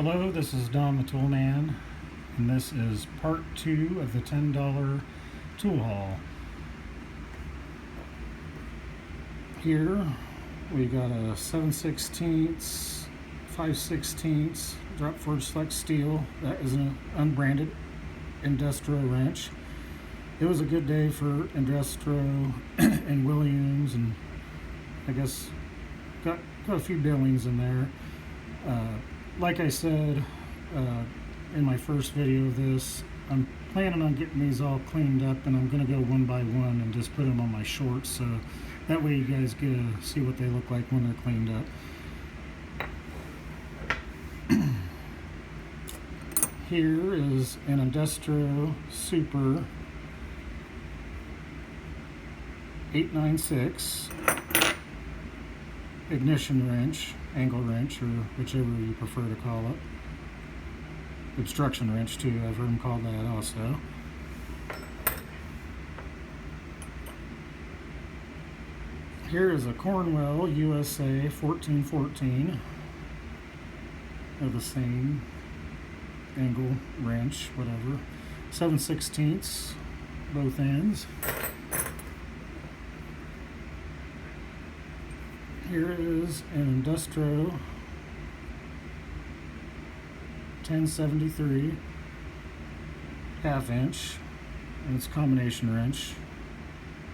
Hello, this is Don the Tool Man, and this is part 2 of the $10 tool haul. Here we got a 7/16, 5/16 drop forged flex steel. That is an unbranded Industro wrench. It was a good day for Industro and Williams, and I guess got a few billings in there. Like I said in my first video of this, I'm planning on getting these all cleaned up, and I'm going to go one by one and just put them on my shorts, so that way you guys get to see what they look like when they're cleaned up. Here is an Industro Super 896 ignition wrench, angle wrench, or whichever you prefer to call it. Obstruction wrench too, I've heard them call that also. Here is a Cornwell USA 1414 of the same angle wrench, whatever. 7/16 both ends. Here is an Industro 1073 1/2 inch, and it's a combination wrench.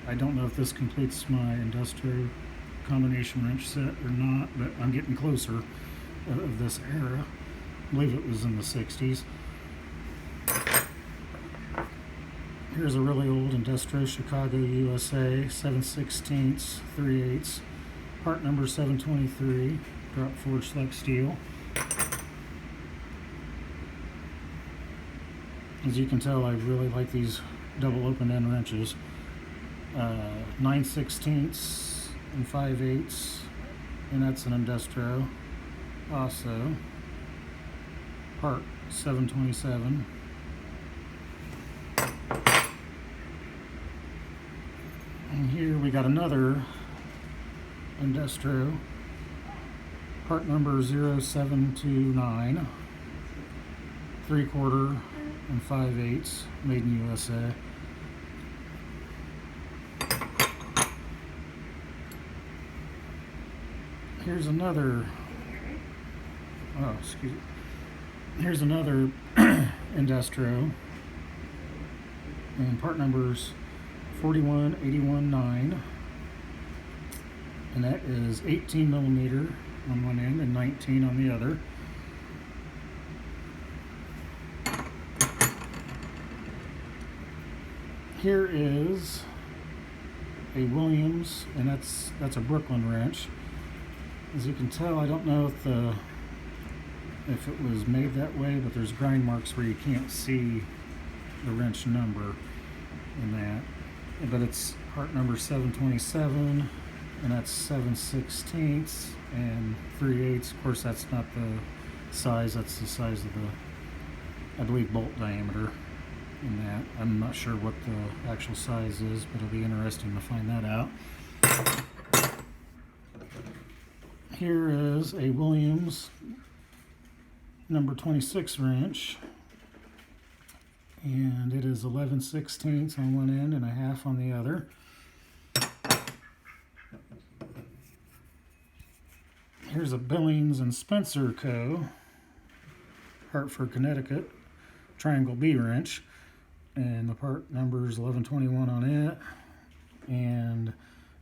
I don't know if this completes my Industro combination wrench set or not, but I'm getting closer of this era. I believe it was in the 60s. Here's a really old Industro Chicago USA 7/16 3/8, part number 723, drop forged flex steel. As you can tell, I really like these double open end wrenches. 9/16 and 5/8, and that's an Industro also, part 727. And here we got another Industro, part number 0729, 3/4 and 5/8, made in USA. Here's another, here's another Industro, and part numbers 4181-9, and that is 18 millimeter on one end and 19 on the other. Here is a Williams, and that's a Brooklyn wrench. As you can tell, I don't know if it was made that way, but there's grind marks where you can't see the wrench number in that. But it's part number 727, and that's 7/16 and 3/8. Of course, that's not the size, that's the size of the, I believe, bolt diameter in that. I'm not sure what the actual size is, but it'll be interesting to find that out. Here is a Williams number 26 wrench, and it is 11/16 on one end and 1/2 on the other. Here's a Billings and Spencer Co., Hartford, Connecticut, Triangle B wrench, and the part number is 1121 on it, and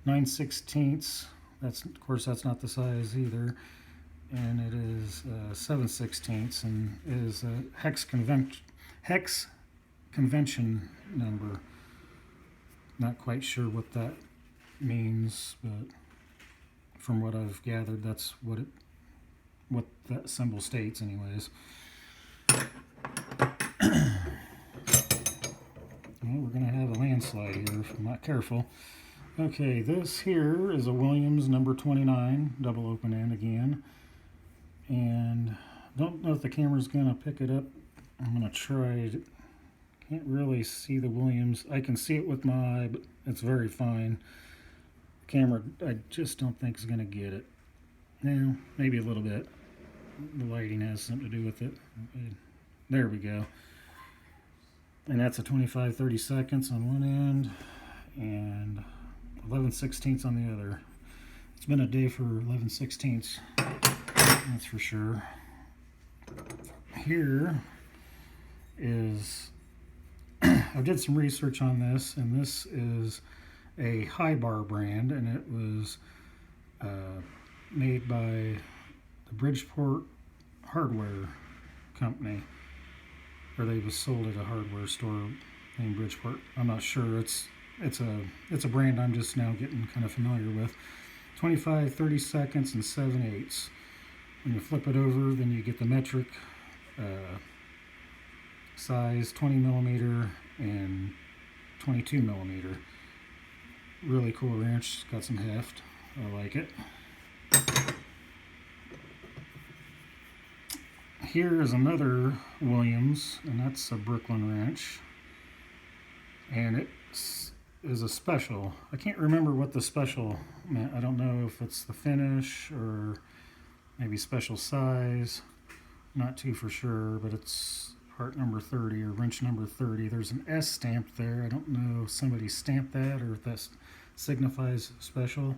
9/16. Of course, that's not the size either, and it is 7/16, and it is a hex convention number. Not quite sure what that means, but from what I've gathered, that's what that symbol states, anyways. Well, we're going to have a landslide here if I'm not careful. Okay, this here is a Williams number 29, double open end again. And don't know if the camera's going to pick it up. I'm going to try. Can't really see the Williams. I can see it with my eye, but it's very fine. The camera, I just don't think is going to get it. Now, maybe a little bit. the lighting has something to do with it. There we go. And that's a 25-30 on one end and 11/16 on the other. It's been a day for 11/16, that's for sure. Here is, I did some research on this, and this is a Hi-Bar brand, and it was made by the Bridgeport Hardware Company, or they was sold at a hardware store named Bridgeport. I'm not sure. It's a brand I'm just now getting kind of familiar with. 25-30 and 7/8. When you flip it over, then you get the metric size, 20mm and 22mm. Really cool wrench. It's got some heft. I like it. Here is another Williams, and that's a Brooklyn wrench, and it is a special. I can't remember what the special meant. I don't know if it's the finish or maybe special size. Not too for sure, but it's part number 30 or wrench number 30. There's an S stamped there. I don't know if somebody stamped that or if that signifies special,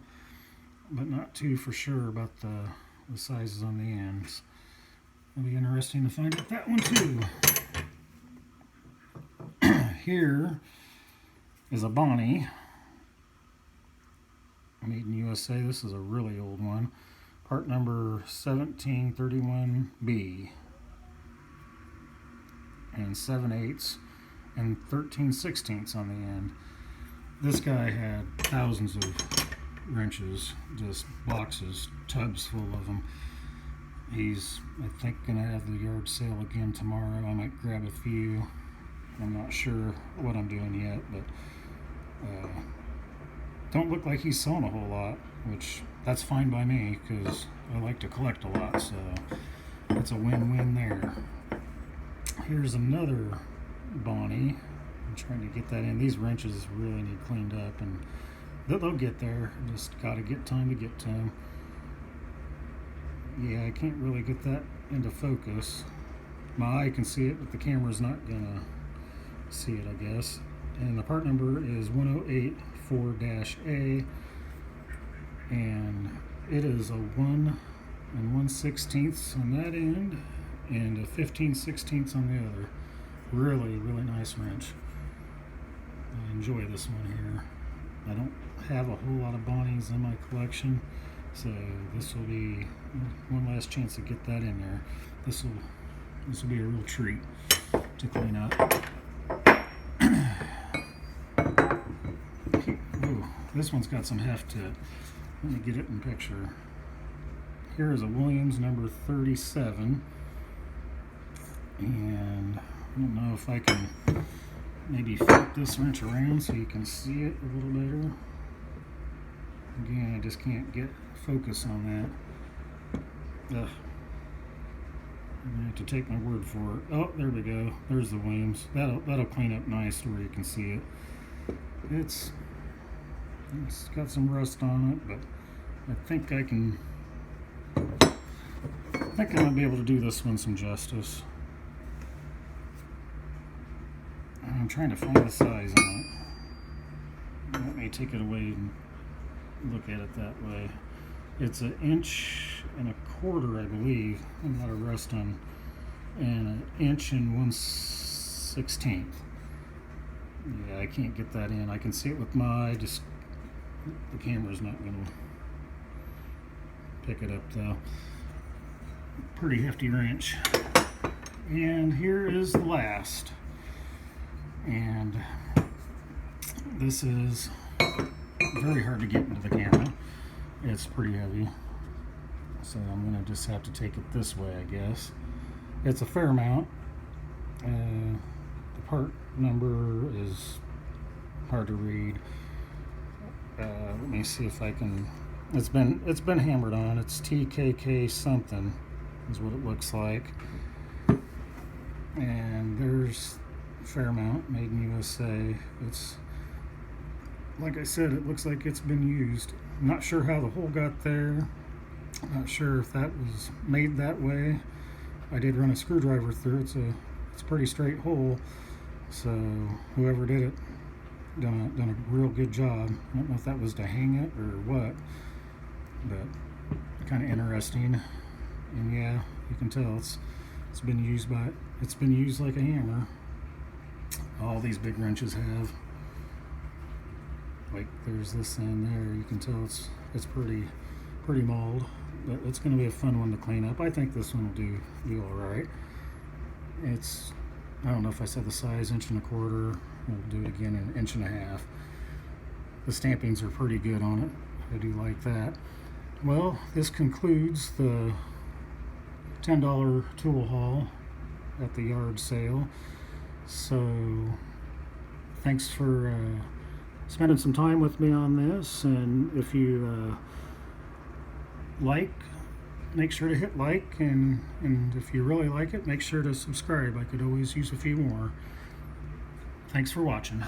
but not too for sure about the sizes on the ends. It'll be interesting to find out that one too. Here is a Bonnie, made in USA. This is a really old one. Part number 1731B. And 7/8 and 13/16 on the end. This guy had thousands of wrenches, just boxes, tubs full of them. He's, I think, gonna have the yard sale again tomorrow. I might grab a few. I'm not sure what I'm doing yet, but don't look like he's selling a whole lot, which that's fine by me because I like to collect a lot, so it's a win-win there. Here's another Bonnie. I'm trying to get that in. These wrenches really need cleaned up, and they'll get there. Just got to get time to get to them. Yeah, I can't really get that into focus. My eye can see it, but the camera's not gonna see it, I guess. And the part number is 1084-A, and it is a 1 1/16 on that end and a 15/16 on the other. Really, really nice wrench. I enjoy this one here. I don't have a whole lot of Bonnies in my collection, so this will be one last chance to get that in there. This will be a real treat to clean up. Ooh, this one's got some heft to it. Let me get it in picture. Here is a Williams number 37, and I don't know if I can maybe flip this wrench around so you can see it a little better. Again, I just can't get focus on that. Ugh. I'm gonna have to take my word for it. Oh, there we go. There's the Williams. That'll clean up nice to where you can see it. It's got some rust on it, but I think I'm gonna be able to do this one some justice. I'm trying to find the size on it. Let me take it away and look at it that way. It's 1 1/4 inches, I believe. A lot of rust on, and 1 1/16 inches. Yeah, I can't get that in. I can see it with my eye. Just the camera's not going to pick it up though. Pretty hefty wrench. And here is the last. And this is very hard to get into the camera. It's pretty heavy, so I'm gonna just have to take it this way, I guess. It's a Fairmount. The part number is hard to read. Let me see if I can. It's been hammered on. It's TKK something is what it looks like. And there's Fairmount, made in USA. It's, like I said, it looks like it's been used. I'm not sure how the hole got there. Not sure if that was made that way. I did run a screwdriver through. It's a pretty straight hole. So whoever did it done a real good job. I don't know if that was to hang it or what, but kind of interesting. And yeah, you can tell it's been used like a hammer. All these big wrenches have. Like there's this end there. You can tell it's pretty mauled. But it's going to be a fun one to clean up. I think this one will do all right. I don't know if I said the size, 1.25 inches. We'll do it again in 1.5 inches. The stampings are pretty good on it. I do like that. Well, this concludes the $10 tool haul at the yard sale. So thanks for spending some time with me on this. And if you make sure to hit like, and if you really like it, make sure to subscribe. I could always use a few more. Thanks for watching.